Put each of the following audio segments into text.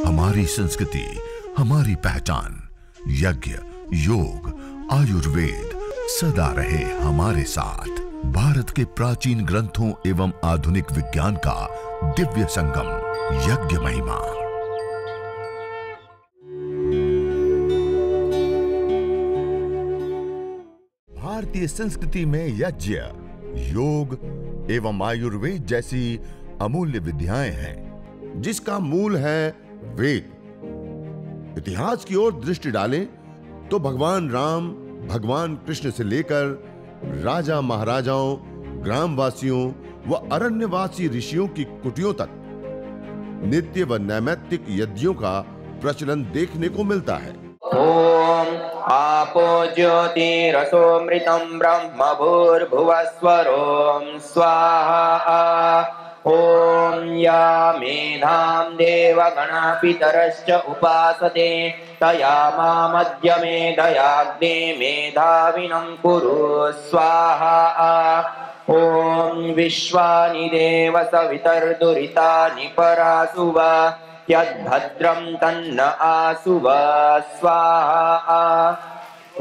हमारी संस्कृति, हमारी पहचान। यज्ञ, योग, आयुर्वेद सदा रहे हमारे साथ। भारत के प्राचीन ग्रंथों एवं आधुनिक विज्ञान का दिव्य संगम, यज्ञ महिमा। भारतीय संस्कृति में यज्ञ, योग एवं आयुर्वेद जैसी अमूल्य विद्याएं हैं, जिसका मूल है वेद। इतिहास की ओर दृष्टि डालें तो भगवान राम, भगवान कृष्ण से लेकर राजा महाराजाओं, ग्रामवासियों व अरण्यवासी ऋषियों की कुटियों तक नित्य व नैमित्तिक यज्ञों का प्रचलन देखने को मिलता है। ओम आपो ज्योतिरसोमृतं ब्रह्म भूर्भुवस्वरों स्वाहा। ओम या मेधां देवगणा पितरश्च उपासते तया मामद्य मेधयाग्ने मेधाविनं कुरु स्वाहा। ओम विश्वानि देव सवितर्दुरितानि परासुव यद्भद्रं तन्न आसुव स्वाहा।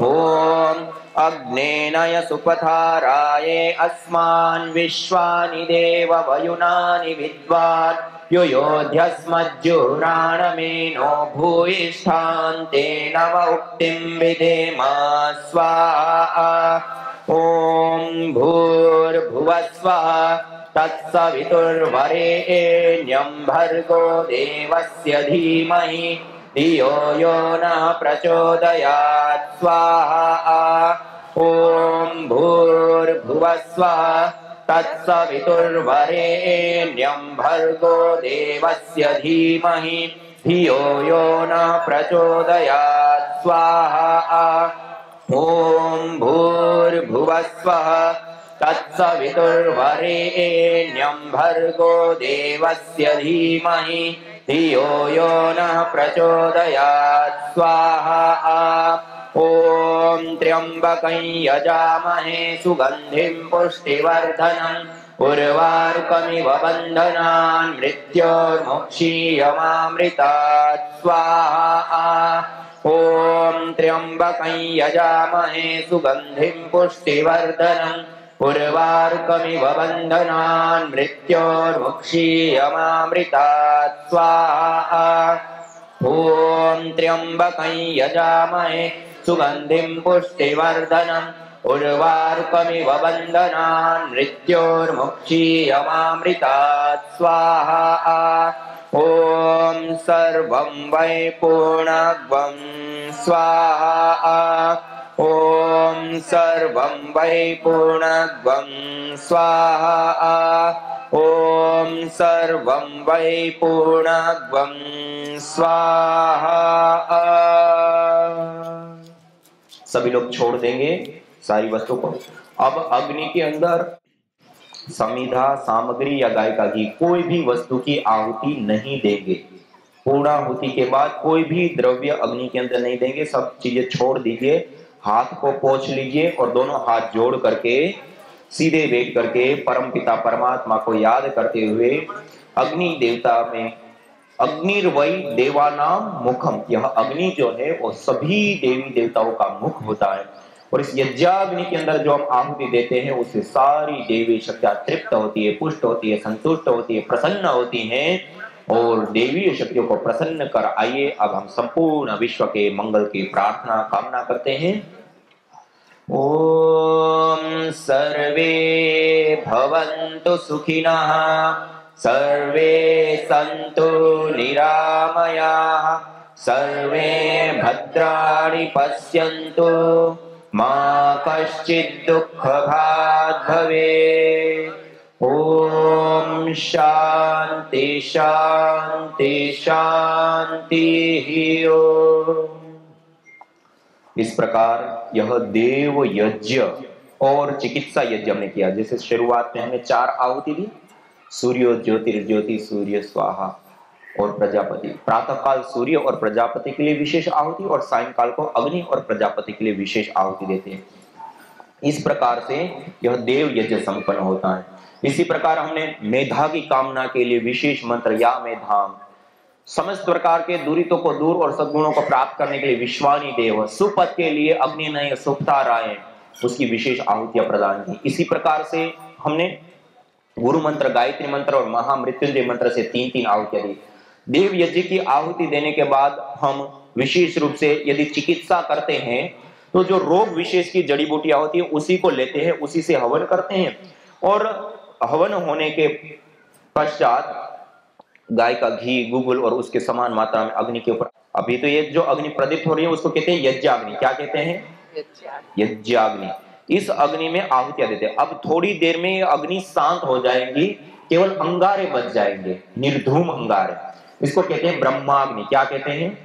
ओम अग्नेनय सुपथाराये अस्मान् विश्वानि देव वयुनानि विद्वान् युयोध्यस्मज्जुराणमेनो भूयिष्ठान्ते नव उक्तिं विधेम स्वाहा। ओम भूर्भुवस्वः तत्सवितुर्वरेण्यं भर्गो देवस्य धीमहि धियो यो नः प्रचोदयात् स्वाहा। ओम भूर्भुवस्वः तत्सवितुर्वरेण्यं भर्गो देवस्य धीमहि धियो यो नः प्रचोदयात् स्वाहा। ओम भूर्भुवस्वः तत्सवितुर्वरेण्यं भर्गो देवस्य धीमहि धियो यो नः प्रचोदयात् स्वाहा। ओम त्र्यंबकं यजामहे सुगंधिं पुष्टिवर्धनम् उर्वारुकमिव बन्धनान् मृत्योर्मुक्षीयमामृतात् स्वाहा। ओम त्र्यंबकं यजामहे सुगंधिं पुष्टिवर्धनम् उर्वारुकमिव बन्धनान् मृत्योर्मुक्षीयमामृतात् स्वाहा। ओम त्र्यंबकं यजामहे सुगंधिं पुष्टिवर्धनम् उर्वारुकमिव बन्धनान् मृत्योर्मुक्षीयमामृतात् स्वाहा। ओम सर्वं वै पूर्णत्वं स्वाहा। ओम सर्वं वै पूर्णत्वं स्वाहा। ओम सर्वं वै पूर्णत्वं स्वाहा। सभी लोग छोड़ देंगे सारी वस्तु को। अब अग्नि के अंदर समिधा, सामग्री या गाय का घी, कोई भी वस्तु की आहुति नहीं देंगे। पूर्णाहुति के बाद कोई भी द्रव्य अग्नि के अंदर नहीं देंगे। सब चीजें छोड़ दीजिए, हाथ को पोंछ लीजिए और दोनों हाथ जोड़ करके सीधे बैठ करके परमपिता परमात्मा को याद करते हुए अग्नि देवता में अग्निर्वै देवानाम मुखम, यह अग्नि जो है वो सभी देवी देवताओं का मुख होता है। और इस यज्ञाग्नि के अंदर जो हम आहुति देते हैं उससे सारी देवी शक्तियां तृप्त होती है, पुष्ट होती है, संतुष्ट होती है, प्रसन्न होती हैं। और देवी शक्तियों को प्रसन्न कर आइए अब हम संपूर्ण विश्व के मंगल की प्रार्थना कामना करते हैं। ओम सर्वे भवन्तु सुखिनः, सर्वे सन्तु निरामयाः, सर्वे भद्राणि पश्यन्तु, मा कश्चित् दुःखभाग् भवेत्। ओम शांति शांति शांति। ओम। इस प्रकार यह देव यज्ञ और चिकित्सा यज्ञ हमने किया। जैसे शुरुआत में हमने 4 आहुति दी, सूर्यो ज्योतिर्ज्योति सूर्य स्वाहा और प्रजापति। प्रातः काल सूर्य और प्रजापति के लिए विशेष आहुति और सायंकाल को अग्नि और प्रजापति के लिए विशेष आहुति देते हैं। इस प्रकार से यह देव यज्ञ संपन्न होता है। इसी प्रकार हमने मेधा की कामना के लिए विशेष मंत्र या मेधाम, समस्त प्रकार के दुरितों को दूर और सद्गुणों को प्राप्त करने के लिए विश्वानी देव सुपथ के लिए अग्नि नय सुप्ता राय उसकी विशेष आहुतियां प्रदान की। इसी प्रकार से हमने गुरु मंत्र, गायत्री मंत्र और महामृत्युंजय मंत्र से 3-3 आहुतियां दी। देव यज्ञ की आहुति देने के बाद हम विशेष रूप से यदि चिकित्सा करते हैं तो जो रोग विशेष की जड़ी बूटियां होती है उसी को लेते हैं, उसी से हवन करते हैं और हवन होने के पश्चात गाय का घी, गुगुल और उसके समान मात्रा में अग्नि के ऊपर, अभी तो ये जो अग्नि प्रदीप्त हो रही है उसको कहते हैं यज्ञाग्नि। क्या कहते हैं? यज्ञाग्नि। इस अग्नि में आहुतियां देते हैं। अब थोड़ी देर में ये अग्नि शांत हो जाएंगी, केवल अंगारे बच जाएंगे, निर्धूम अंगारे, इसको कहते हैं ब्रह्माग्नि। क्या कहते हैं?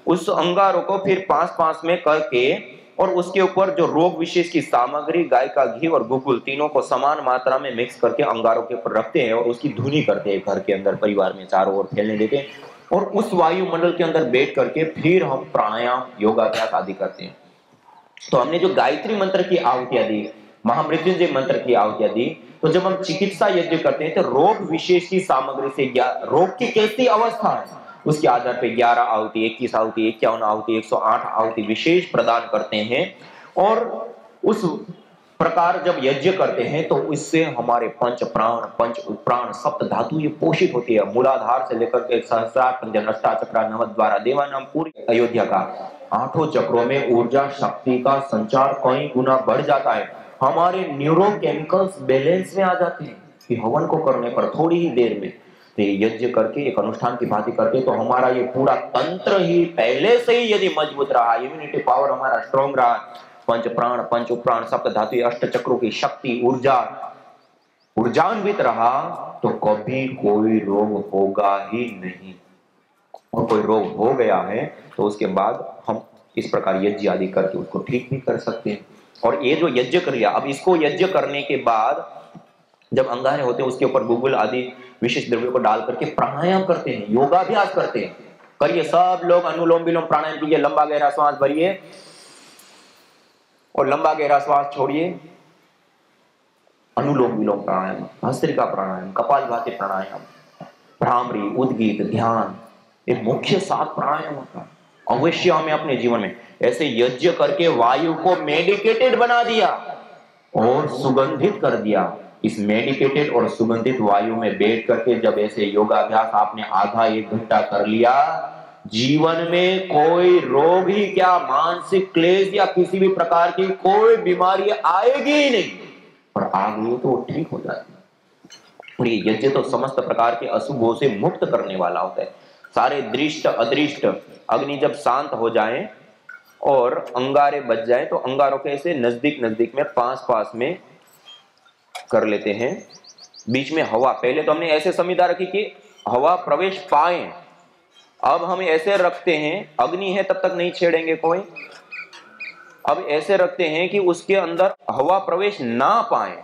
उस अंगारों को फिर पास में करके और उसके ऊपर जो रोग विशेष की सामग्री, गाय का घी और गुगुल तीनों को समान मात्रा में मिक्स करके अंगारों के ऊपर रखते हैं और उसकी धुनी करते हैं, घर के अंदर परिवार में चारों ओर फैलने देते हैं और उस वायुमंडल के अंदर बैठ करके फिर हम प्राणायाम, योगाभ्यास आदि करते हैं। तो हमने जो गायत्री मंत्र की आहुतियां दी, महामृत्युंजय मंत्र की आहुतियां दी, तो जब हम चिकित्सा यज्ञ करते हैं तो रोग विशेष की सामग्री से रोग की कैसी अवस्था है उसके आधार पे 11 आहुति, 21 आहुति, 51 आहुति, 108 आहुति विशेष प्रदान करते हैं और उस प्रकार जब यज्ञ करते हैं तो इससे हमारे पंच प्राण, पंच प्राण, सप्त धातु ये पोषित होती है। मूलाधार से लेकर के सहस्रार, पंचन, अष्टाचक्र, नवद्वारा, देवानाम पूरी अयोध्या का 8 चक्रों में ऊर्जा शक्ति का संचार कई गुना बढ़ जाता है। हमारे न्यूरोकेमिकल्स बैलेंस में आ जाते हैं कि हवन को करने पर थोड़ी ही देर में यज्ञ करके एक अनुष्ठान की भांति करके तो हमारा ये पूरा तंत्र ही पहले से ही यदि मजबूत रहा, इम्यूनिटी पावर हमारा स्ट्रॉन्ग रहा, पंच प्राण, पंच उपप्राण, सप्त धातु, अष्ट चक्रों की शक्ति, ऊर्जा ऊर्जान्वित रहा तो कभी कोई रोग होगा ही नहीं। और कोई रोग हो गया है तो उसके बाद हम इस प्रकार यज्ञ आदि करके उसको ठीक भी कर सकते हैं। और ये जो यज्ञ क्रिया, अब इसको यज्ञ करने के बाद जब अंगारे होते हैं उसके ऊपर गुगुल आदि विशेष द्रव्यों को डाल करके प्राणायाम करते हैं, योगाभ्यास करते हैं। करिए सब लोग, अनुलोम विलोम प्राणायाम कीजिए, लंबा गहरा श्वास भरिए और लंबा गहरा श्वास छोड़िए। अनुलोम विलोम प्राणायाम, भस्त्रिका प्राणायाम, कपालभाति प्राणायाम, भ्रामरी, उद्गीत, ध्यान, ये मुख्य 7 प्राणायाम होता है। अवश्य हमें अपने जीवन में ऐसे यज्ञ करके वायु को मेडिकेटेड बना दिया और सुगंधित कर दिया। इस मेडिकेटेड और सुगंधित वायु में बैठ करके जब ऐसे योगाभ्यास आपने आधा 1 घंटा कर लिया, जीवन में कोई रोग ही क्या, मानसिक क्लेश या किसी भी प्रकार की कोई बीमारी आएगी ही नहीं, और आ गई तो वो ठीक हो जाती है। और ये यज्ञ तो समस्त प्रकार के अशुभों से मुक्त करने वाला होता है। सारे दृष्ट अदृष्ट अग्नि जब शांत हो जाए और अंगारे बच जाए तो अंगारों के ऐसे नजदीक नजदीक में पास में कर लेते हैं। बीच में हवा, पहले तो हमने ऐसे संविधा रखी कि हवा प्रवेश पाए, अब हम ऐसे रखते हैं, अग्नि है तब तक नहीं छेड़ेंगे कोई, अब ऐसे रखते हैं कि उसके अंदर हवा प्रवेश ना पाए।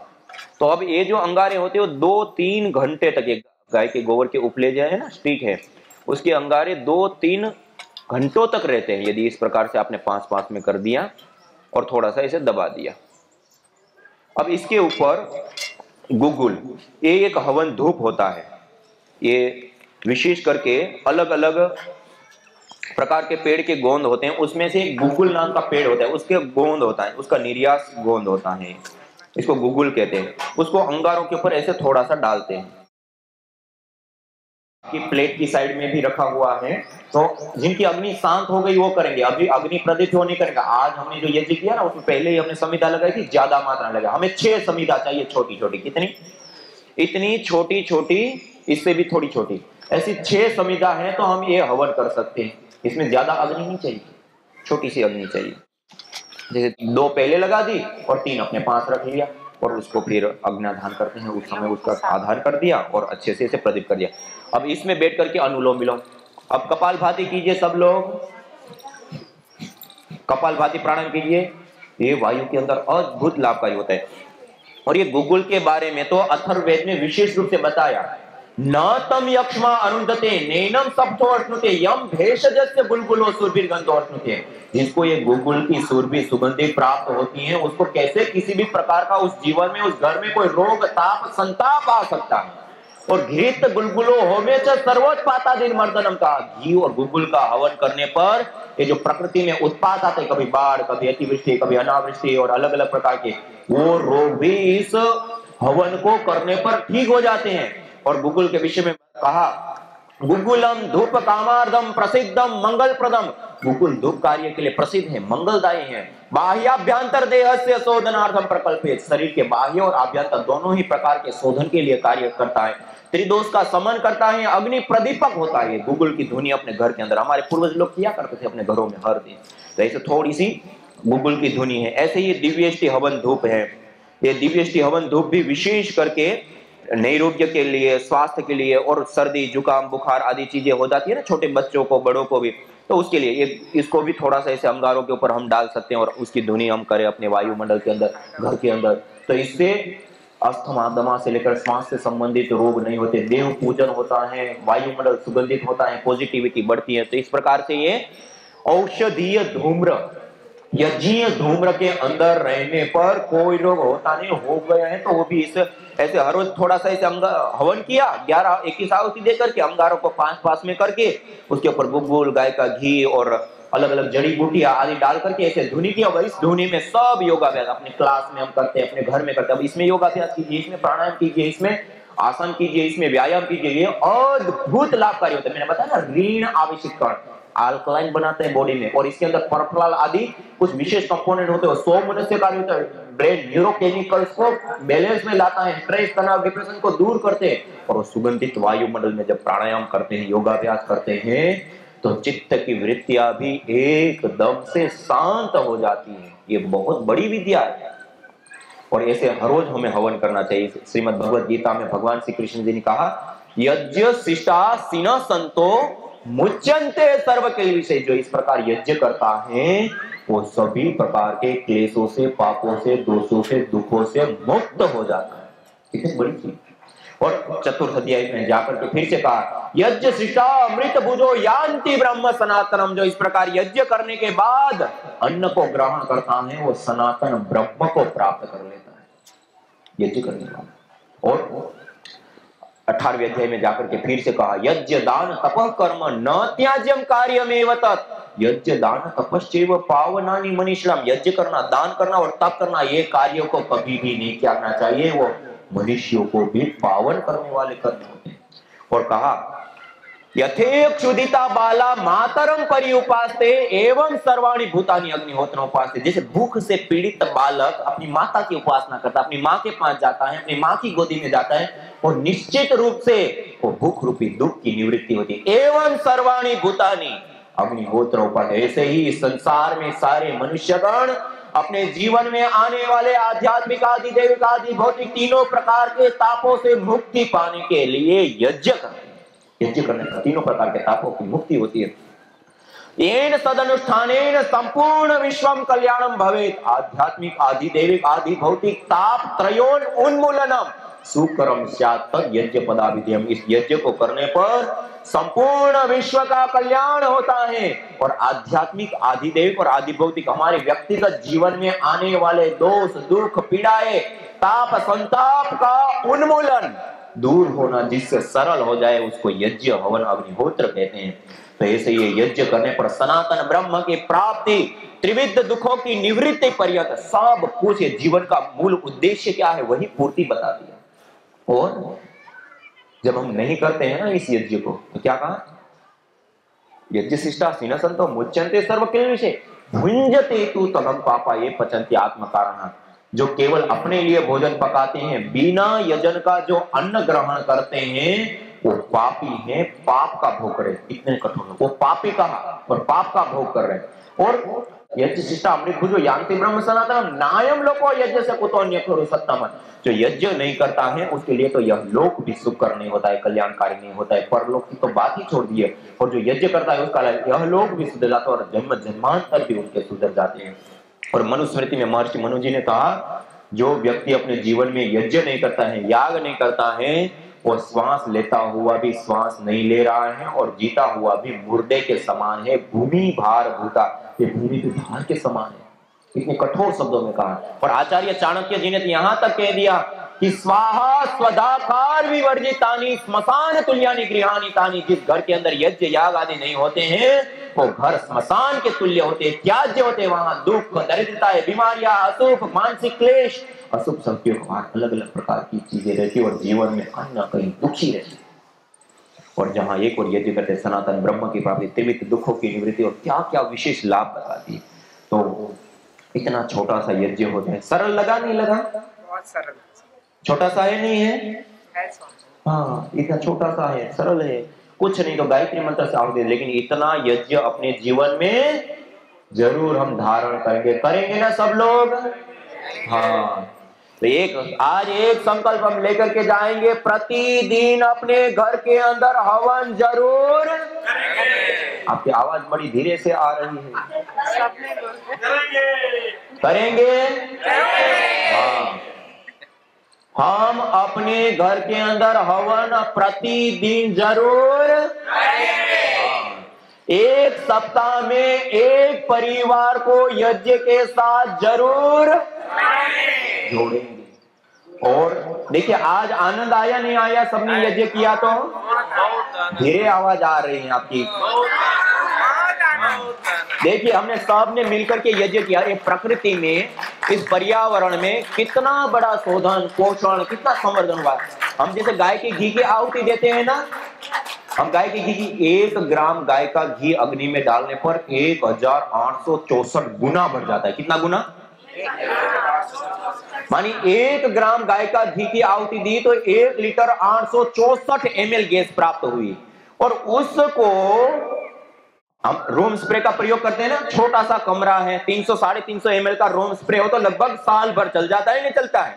तो अब ये जो अंगारे होते हैं वो 2-3 घंटे तक, एक गाय के गोबर के उपले जो है ना, स्टिक है, उसके अंगारे 2-3 घंटों तक रहते हैं। यदि इस प्रकार से आपने पास में कर दिया और थोड़ा सा इसे दबा दिया। अब इसके ऊपर गुगुल, ये एक हवन धूप होता है। ये विशेष करके अलग अलग प्रकार के पेड़ के गोंद होते हैं, उसमें से गुगुल नाम का पेड़ होता है, उसके गोंद होता है, उसका निर्यास गोंद होता है, इसको गुगुल कहते हैं। उसको अंगारों के ऊपर ऐसे थोड़ा सा डालते हैं। कि प्लेट की साइड में भी रखा हुआ है, तो जिनकी अग्नि शांत हो गई वो करेंगे, अभी अग्नि प्रदीप्त वो नहीं करेगा। आज हमने जो यज्ञ किया ना उसमें पहले ही हमने संविधा लगाई थी, ज्यादा मात्रा लगा, हमें 6 संविधा चाहिए, छोटी छोटी, कितनी, इतनी छोटी छोटी, इससे भी थोड़ी छोटी, ऐसी 6 संविधा है तो हम ये हवन कर सकते हैं। इसमें ज्यादा अग्नि नहीं चाहिए, छोटी सी अग्नि चाहिए। जैसे 2 पहले लगा दी और 3 अपने पास रख लिया और उसको फिर अग्नाधान करते हैं, उस समय उसका आधार कर दिया और अच्छे से इसे प्रदीप कर दिया। अब इसमें बैठ करके अनुलोम विलोम, अब कपालभाति कीजिए, सब लोग कपालभाति प्राणायाम कीजिए। ये वायु के अंदर अद्भुत लाभकारी होता है। और ये गुगुल के बारे में तो अथर्ववेद में विशेष रूप से बताया, न तम यक्ष्मा अरुंधते नैनम सप्तो अश्नुते यम भेषजस्य बुलबुलो सुरभिर्गंधो अश्नुते। जिसको ये गुगुल की सुरभि सुगंधि प्राप्त होती है, उसको कैसे किसी भी प्रकार का उस जीवन में, उस घर में कोई रोग ताप संताप आ सकता है। और घृत गुलगुलो होमे च सर्वोत्पातादीन मर्दनम का, घी और गुलगुल का हवन करने पर ये जो प्रकृति में उत्पात आते, कभी बाढ़, कभी अतिवृष्टि, कभी अनावृष्टि और अलग अलग प्रकार के, वो रोग भी इस हवन को करने पर ठीक हो जाते हैं। और गुगुल के विषय में कहा, गुगुलम धूप कामार्धम प्रसिद्धम मंगल प्रदम, गुगुल धूप कार्य के लिए प्रसिद्ध है, मंगलदायी है। बाह्याभ्यंतर देहस्य शोधनार्थम प्रकल्पित, शरीर के बाह्य और आभ्यंतर दोनों ही प्रकार के शोधन के लिए कार्य करता है। त्रिदोष का समन करता है, अग्नि प्रदीपक होता है। गुगुल की ध्वनि अपने घर के अंदर हमारे पूर्वज लोग किया करते थे अपने घरों में हर दिन, तो ऐसे थोड़ी सी गुगुल की ध्वनि है। ऐसे ही दिव्यष्टि हवन धूप है, ये दिव्यष्टि हवन धूप भी विशेष करके नैरोग्य के लिए, स्वास्थ्य के लिए, और सर्दी जुकाम बुखार आदि चीजें हो जाती है ना छोटे बच्चों को बड़ों को भी, तो उसके लिए इसको भी थोड़ा सा ऐसे अंगारों के ऊपर हम डाल सकते हैं और उसकी ध्वनि हम करें अपने वायुमंडल के अंदर, घर के अंदर, तो इससे अस्थमा दमा से लेकर श्वास से संबंधित रोग नहीं होते, देव पूजन होता है, वायुमंडल सुगंधित होता है, पॉजिटिविटी बढ़ती है। तो इस प्रकार से ये औषधीय धूम्र, यज्ञीय धूम्र के अंदर रहने पर कोई रोग होता नहीं, हो गया है तो वो भी इस ऐसे हर रोज थोड़ा सा ऐसे हवन किया, 11 21 आहुति देकर के अंगारों को 5 में करके उसके ऊपर गुगुल, गाय का घी और अलग अलग जड़ी बूटियां आदि डाल करके ऐसे धुनी किया। और इस धुनी में सब योगाभ्यास अपने क्लास में हम करते हैं, अपने घर में करते हैं। अब इसमें योगाभ्यास कीजिए, इसमें प्राणायाम कीजिए, इसमें आसन कीजिए, इसमें व्यायाम कीजिए, ये अद्भुत लाभकारी होता है। मैंने बताया ना, ऋण आवेशित अल्कलाइन बनाते हैं बॉडी में, और इसके अंदर परफ्लाल आदि कुछ विशेष कंपोनेंट होते हैं, 100 मनुष्य कार्य होता है। ब्रेन न्यूरोकेमिकल्स को बैलेंस में लाता है, स्ट्रेस तनाव डिप्रेशन को दूर करते हैं। और वो सुगंधित वायुमंडल में जब प्राणायाम करते हैं, योगाभ्यास करते हैं, तो चित्त की वृत्तियां भी एकदम से शांत हो जाती हैं। ये बहुत बड़ी विद्या है और ऐसे हर रोज हमें हवन करना चाहिए। श्रीमद् भगवद गीता में भगवान श्री कृष्ण जी ने कहा, यज्ञ शिष्टा सिना संतो मुच्यन्ते सर्व क्लेशे, जो इस प्रकार यज्ञ करता है वो सभी प्रकार के क्लेशों से, पापों से, दोषों से, दुखों से मुक्त हो जाता है। कितनी बड़ी चीज। और चतुर्थ अध्याय में जाकर के फिर से कहा, यज्ञ शिष्टा अमृत भुजो यान्ति ब्रह्म सनातनम, जो इस प्रकार यज्ञ करने के बाद अन्न को ग्रहण करता है वो सनातन ब्रह्म को प्राप्त कर लेता है यज्ञ करने के बाद। और 18वें अध्याय में जाकर के फिर से कहा, यज्ञ दान तपः कर्म न त्याज्यम कार्यमेव तत्, यज्ञ दान तपश्चैव पावनानि मनीषिणाम, यज्ञ करना, दान करना और तप करना, ये कार्यों को कभी भी नहीं त्यागना चाहिए, वो मनुष्यों को भी पावन करने वाले कर्म होते हैं। और कहा, यथे क्षुदिता बाला मातरम परिउपास्ते एवं सर्वाणि भूतानि अग्निहोत्रम उपास्ते, जैसे भूख से पीड़ित बालक अपनी माता की उपासना करता है, अपनी माँ के पास जाता है, अपनी माँ की गोदी में जाता है, और निश्चित रूप से वो भूख रूपी दुख की निवृत्ति होती है। एवं सर्वाणि भूतानि अग्निहोत्र उपास्ते, ऐसे ही संसार में सारे मनुष्यगण अपने जीवन में आने वाले आध्यात्मिक आदि दैविक आदि भौतिक तीनों प्रकार के तापों से मुक्ति पाने के लिए यज्ञ करते हैं। यज्ञ करने से तीनों प्रकार के तापों की मुक्ति होती है। येन सदनुष्ठानेन संपूर्ण विश्वम कल्याणम भवेत्, आध्यात्मिक आदि दैविक आदि भौतिक ताप त्रयोन उन्मूलनम सुकरम स्यात् तद् यज्ञ पदाभिधेयम्, इस यज्ञ को करने पर संपूर्ण विश्व का कल्याण होता है। और आध्यात्मिक आदि दैविक और आदि भौतिक हमारे व्यक्तिगत जीवन में आने वाले दोष दुख पीड़ाएं ताप संताप का उन्मूलन दूर होना, जिससे सरल हो जाए, उसको यज्ञ हवन अग्निहोत्र कहते हैं। तो ऐसे ये यज्ञ करने पर सनातन ब्रह्म की प्राप्ति, त्रिविध दुखों की निवृत्ति पर्यंत सब कुछ, जीवन का मूल उद्देश्य क्या है वही पूर्ति बता दिया। और जब हम नहीं करते हैं ना इस यज्ञ को, तो क्या कहा, यज्ञ शिष्टा सीन संतो मुच्यन्ते सर्व क्लेशे भुंजते तु तदं पापा ये पचन्ति आत्म कारण, जो केवल अपने लिए भोजन पकाते हैं, बिना यजन का जो अन्न ग्रहण करते हैं वो पापी हैं, पाप का भोग कर रहे हैं। इतने कठोर वो पापी कहा और पाप का भोग कर रहे हैं। और यज्ञ शिष्टा अमृत भुजो यान्ति ब्रह्म सनातनम नायम लोको यज्ञ से कुतो अन्य करो सत्तम, जो यज्ञ नहीं करता है उसके लिए तो यह लोक भी सुखकर नहीं होता है, कल्याणकारी नहीं होता है, परलोक की तो बात ही छोड़ दी है। और जो यज्ञ करता है उसका यह लोक भी सुधर जाता है और जन्म जन्मांतर भी उनके सुधर जाते हैं। और मनुस्मृति में महर्षि मनु जी ने कहा, जो व्यक्ति अपने जीवन में यज्ञ नहीं करता है, याग नहीं करता है, वो श्वास लेता हुआ भी श्वास नहीं ले रहा है और जीता हुआ भी मुर्दे के समान है। भूमि भार भूता, ये भूमि के भार के समान है। इतने कठोर शब्दों में कहा। और आचार्य चाणक्य जी ने तो यहां तक कह दिया कि स्वाहा स्वदाकार विवर्जितानि स्मशान तुल्यानि गृहाणि तानि। जिस घर के अंदर यज्ञ याग आदि नहीं होते हैं वो घर स्मशान के तुल्य होते, त्याज्य होते। वहां दुख, दरिद्रता, बीमारियां, अशुभ मानसिक क्लेश, अशुभ संकेत, अलग अलग प्रकार की चीजें रहती और जीवन में कहीं ना कहीं दुखी रहती। और जहां एक और यज्ञ करते सनातन ब्रह्म की प्राप्ति, त्रिविध दुखों की निवृत्ति और क्या क्या विशेष लाभ बताती है। तो इतना छोटा सा यज्ञ होता है। सरल लगा नहीं लगा? बहुत सरल, छोटा सा है नहीं है? हाँ, इतना छोटा सा है, सरल है, कुछ नहीं तो गायत्री मंत्र से आहुति। लेकिन इतना यज्ञ अपने जीवन में जरूर हम धारण करेंगे, करेंगे ना सब लोग? हाँ, तो आज एक संकल्प हम लेकर के जाएंगे, प्रतिदिन अपने घर के अंदर हवन जरूर करेंगे। आपकी आवाज बड़ी धीरे से आ रही है। करेंगे। हाँ, हम अपने घर के अंदर हवन प्रतिदिन जरूर करेंगे। एक सप्ताह में एक परिवार को यज्ञ के साथ जरूर जोड़ेंगे। और देखिए, आज आनंद आया नहीं आया? सबने यज्ञ किया तो धीरे आवाज आ रही है आपकी। देखिए, हमने सबने मिलकर के यज्ञ किया। ये प्रकृति में, इस पर्यावरण में कितना बड़ा शोधन, पोषण, कितना संवर्धन हुआ। हम जैसे गाय के घी की आहुति देते हैं ना, हम गाय के घी की 1 ग्राम गाय का घी अग्नि में डालने पर 1864 गुना बढ़ जाता है। कितना गुना? मानी 1 ग्राम गाय का घी की आहुति दी तो 1 लीटर 864 ml गैस प्राप्त हुई। और उसको हम रूम स्प्रे का प्रयोग करते हैं ना, छोटा सा कमरा है, 300-350 ml का रूम स्प्रे हो तो लगभग साल भर चल जाता है, नहीं चलता है?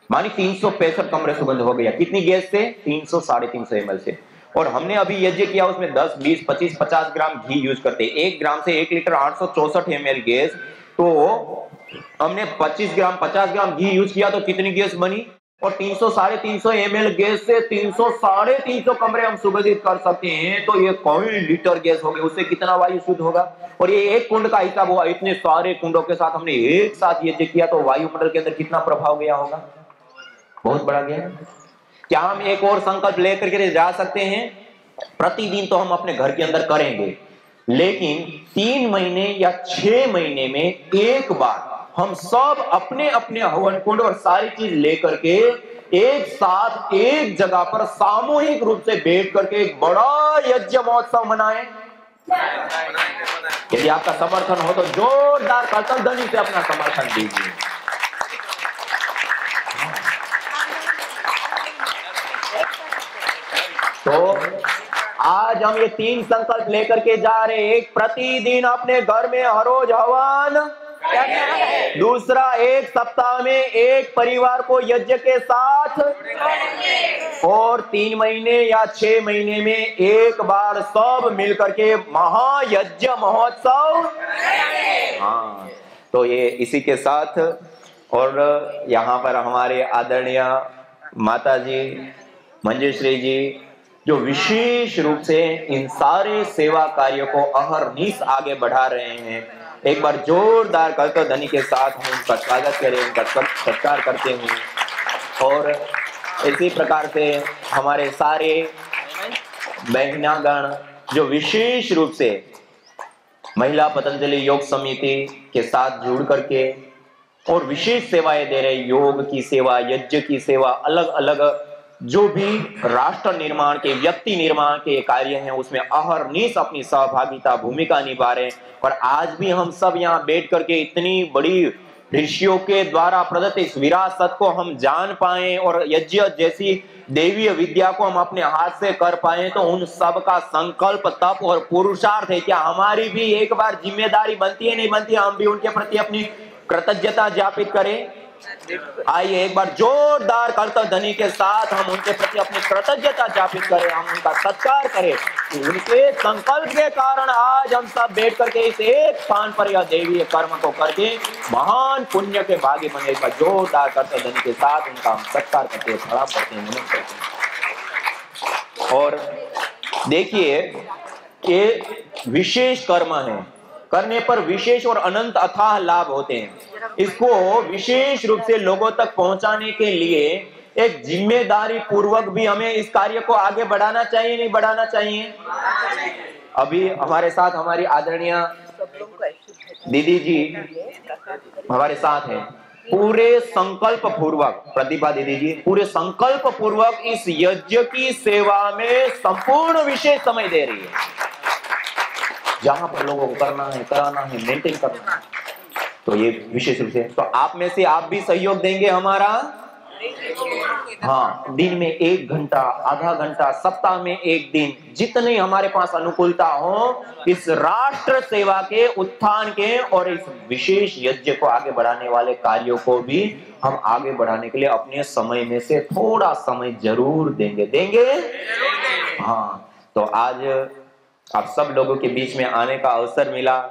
मानी 365 कमरे सुगंध हो गया। कितनी गैस से? 300-350 ml से। और हमने अभी यज्ञ किया, उसमें 10, 20, 25, 50 ग्राम घी यूज करते हैं। 1 ग्राम से 1 लीटर 864 ml गैस, तो हमने 25 ग्राम 50 ग्राम घी यूज किया तो कितनी गैस बनी? और 300-350 ml गैस से 300-350 कमरे हम सुगंधित कर सकते हैं। तो ये कई लीटर गैस हो गई, उससे कितना वायु शुद्ध होगा। और ये एक कुंड का हिसाब हुआ, इतने सारे कुंडों के साथ हमने एक साथ यज्ञ किया तो वायुमंडल के अंदर कितना प्रभाव गया होगा? बहुत बड़ा गया। क्या हम एक और संकल्प लेकर के जा सकते हैं? प्रतिदिन तो हम अपने घर के अंदर करेंगे, लेकिन 3 महीने या 6 महीने में एक बार हम सब अपने अपने हवन कुंड और सारी चीज लेकर के एक साथ एक जगह पर सामूहिक रूप से बैठ करके एक बड़ा यज्ञ महोत्सव मनाएं। यदि आपका समर्थन हो तो जोरदार करतल ध्वनि से अपना समर्थन दीजिए। तो आज हम ये 3 संकल्प लेकर के जा रहे हैं। एक, प्रतिदिन अपने घर में हर रोज हवन। दूसरा, एक सप्ताह में एक परिवार को यज्ञ के साथ। और 3 महीने या 6 महीने में एक बार सब मिलकर के महायज्ञ महोत्सव। हाँ, तो ये इसी के साथ, और यहाँ पर हमारे आदरणीय माता जी मंजूश्री जी जो विशेष रूप से इन सारे सेवा कार्यों को अहरनिश आगे बढ़ा रहे हैं, एक बार जोरदार करतल ध्वनि के साथ हम उनका स्वागत करें, उनका सत्कार करते हैं। और इसी प्रकार से हमारे सारे बहनागण जो विशेष रूप से महिला पतंजलि योग समिति के साथ जुड़ करके और विशेष सेवाएं दे रहे, योग की सेवा, यज्ञ की सेवा, अलग अलग जो भी राष्ट्र निर्माण के, व्यक्ति निर्माण के कार्य हैं उसमें अहरनिश अपनी सहभागिता भूमिका निभा रहे। और आज भी हम सब यहाँ बैठ करके इतनी बड़ी ऋषियों के द्वारा प्रदत्त इस विरासत को हम जान पाए और यज्ञ जैसी देवीय विद्या को हम अपने हाथ से कर पाए, तो उन सब का संकल्प, तप और पुरुषार्थ है। क्या हमारी भी एक बार जिम्मेदारी बनती है, नहीं बनती? हम भी उनके प्रति अपनी कृतज्ञता ज्ञापित करें। आइए एक बार जोरदार करतल ध्वनि के साथ हम उनके प्रति अपनी कृतज्ञता ज्ञापित करें, हम उनका सत्कार करें। उनके संकल्प के कारण आज हम सब बैठ करके इस एक स्थान पर यह देवीय कर्म को करके महान पुण्य के भागी बने। एक बार जोरदार करतल ध्वनि के साथ उनका हम सत्कार करते हैं, प्रणाम करते हैं, नमन करते हैं। और देखिए, ये विशेष कर्म है करने पर विशेष और अनंत अथाह लाभ होते हैं। इसको विशेष रूप से लोगों तक पहुंचाने के लिए एक जिम्मेदारी पूर्वक भी हमें इस कार्य को आगे बढ़ाना चाहिए, नहीं बढ़ाना चाहिए? अभी हमारे साथ हमारी आदरणीय दीदी जी हमारे साथ हैं। पूरे संकल्प पूर्वक, प्रतिभा दीदी जी पूरे संकल्प पूर्वक इस यज्ञ की सेवा में संपूर्ण विशेष समय दे रही है। जहां पर लोगों को करना है, कराना है, मेंटेन करना है, तो ये विशेष रूप से तो आप में से आप भी सहयोग देंगे हमारा। हाँ, दिन में 1 घंटा, आधा घंटा, सप्ताह में 1 दिन, जितनी हमारे पास अनुकूलता हो, इस राष्ट्र सेवा के उत्थान के और इस विशेष यज्ञ को आगे बढ़ाने वाले कार्यों को भी हम आगे बढ़ाने के लिए अपने समय में से थोड़ा समय जरूर देंगे। हाँ, तो आज आप सब लोगों के बीच में आने का अवसर मिला,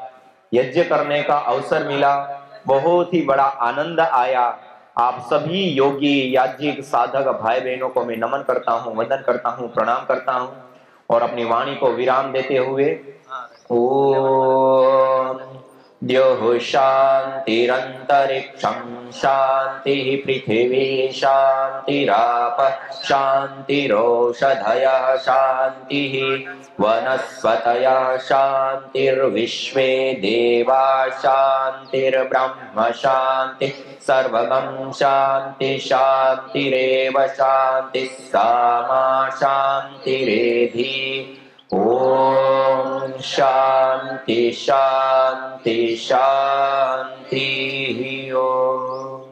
यज्ञ करने का अवसर मिला, बहुत ही बड़ा आनंद आया। आप सभी योगी याज्ञिक साधक भाई बहनों को मैं नमन करता हूँ, वंदन करता हूँ, प्रणाम करता हूँ और अपनी वाणी को विराम देते हुए ओम द्योः शान्तिरन्तरिक्षं शान्तिः पृथिवी शान्तिरापः शान्तिरोषधयः शान्तिः वनस्पतयः शान्तिर्विश्वे देवा शान्तिर्ब्रह्म शान्तिः सर्वगं शान्ति शान्तिरेव शान्तिः सामा शान्तिरेधि। ओम शांति शांति शांति ओम।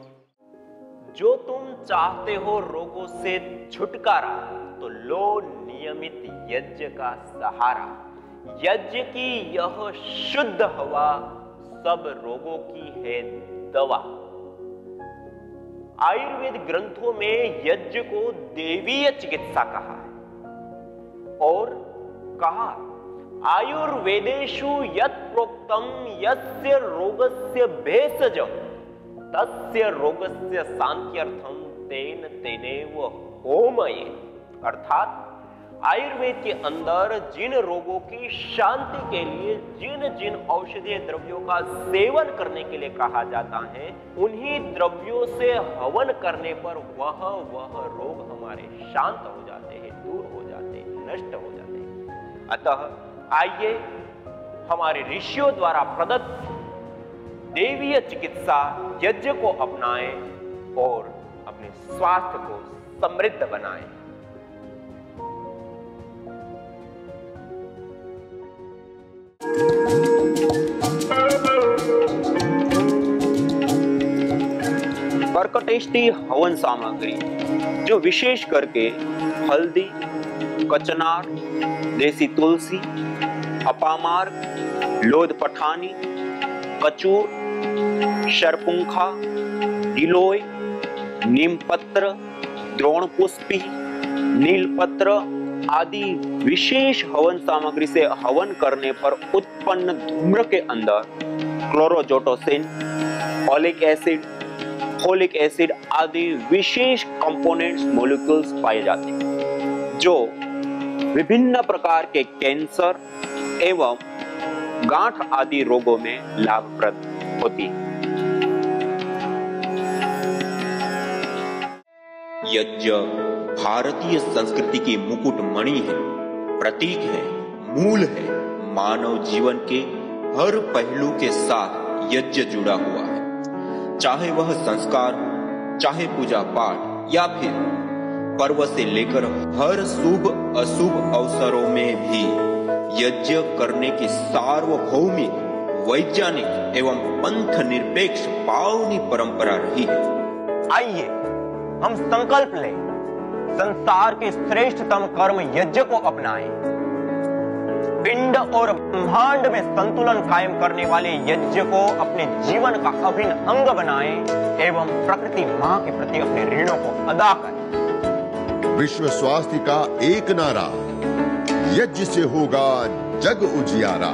जो तुम चाहते हो रोगों से छुटकारा, तो लो नियमित यज्ञ का सहारा। यज्ञ की यह शुद्ध हवा सब रोगों की है दवा। आयुर्वेद ग्रंथों में यज्ञ को देवीय चिकित्सा कहा है और कहा आयुर्वेदेषु यत् प्रोक्तम यस्य रोगस्य भेषजं तस्य रोगस्य शांत्यर्थम तेन तेनेव होमये। अर्थात आयुर्वेद के अंदर जिन रोगों की शांति के लिए जिन जिन औषधीय द्रव्यों का सेवन करने के लिए कहा जाता है, उन्हीं द्रव्यों से हवन करने पर वह रोग हमारे शांत हो जाते हैं, दूर हो जाते हैं, नष्ट हो जाते हैं। अतः आइए हमारे ऋषियों द्वारा प्रदत्त देवीय चिकित्सा यज्ञ को अपनाएं और अपने स्वास्थ्य को समृद्ध बनाएं। कर्कटेष्टि हवन सामग्री जो विशेष करके हल्दी, कचनार, देसी तुलसी, अपामार्क, लोध पठानी, कचूर, शरपुंखा, गिलोय, नीमपत्र, द्रोणपुष्पी, नीलपत्र आदि विशेष हवन सामग्री से हवन करने पर उत्पन्न धूम्र के अंदर क्लोरोजोटोसिन, ऑलिक एसिड, फोलिक एसिड आदि विशेष कंपोनेंट्स मॉलिक्यूल्स पाए जाते हैं जो विभिन्न प्रकार के कैंसर एवं गांठ आदि रोगों में लाभप्रद होती है। यज्ञ भारतीय संस्कृति की मुकुट मणि है, प्रतीक है, मूल है। मानव जीवन के हर पहलू के साथ यज्ञ जुड़ा हुआ है, चाहे वह संस्कार, चाहे पूजा पाठ या फिर पर्व से लेकर हर शुभ अशुभ अवसरों में भी यज्ञ करने की सार्वभौमिक, वैज्ञानिक एवं पंथ निरपेक्ष पावनी परंपरा रही है। आइए हम संकल्प लें, संसार के श्रेष्ठतम कर्म यज्ञ को अपनाएं। पिंड और ब्रह्मांड में संतुलन कायम करने वाले यज्ञ को अपने जीवन का अभिन्न अंग बनाएं एवं प्रकृति मां के प्रति अपने ऋणों को अदा करें। विश्व स्वास्थ्य का एक नारा, यज्ञ से होगा जग उजियारा।